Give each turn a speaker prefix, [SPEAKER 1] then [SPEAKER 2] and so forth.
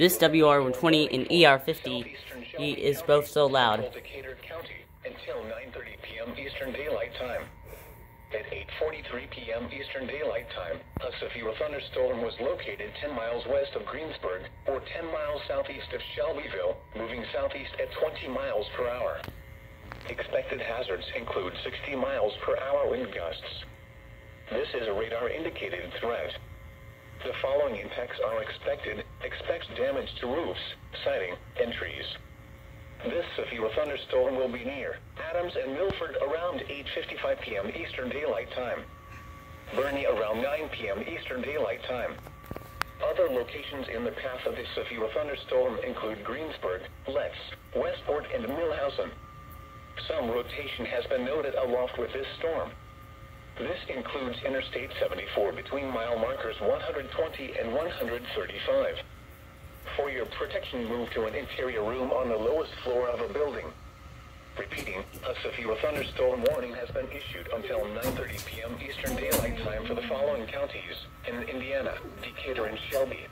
[SPEAKER 1] This WR120 and ER50 is both so loud.
[SPEAKER 2] Decatur County until 9:30 p.m. Eastern Daylight Time. At 8:43 p.m. Eastern Daylight Time, a severe thunderstorm was located 10 miles west of Greensburg, or 10 miles southeast of Shelbyville, moving southeast at 20 miles per hour. Expected hazards include 60 miles per hour wind gusts. This is a radar-indicated threat. The following impacts are expected. Expect damage to roofs, siding, and trees. This severe thunderstorm will be near Adams and Milford around 8:55 p.m. Eastern Daylight Time. Burney around 9 p.m. Eastern Daylight Time. Other locations in the path of this severe thunderstorm include Greensburg, Westport, and Millhousen. Some rotation has been noted aloft with this storm. This includes Interstate 74 between mile markers 120 and 135. For your protection, move to an interior room on the lowest floor of a building. Repeating, a severe thunderstorm warning has been issued until 9:30 p.m. Eastern Daylight Time for the following counties in Indiana, Decatur, and Shelby.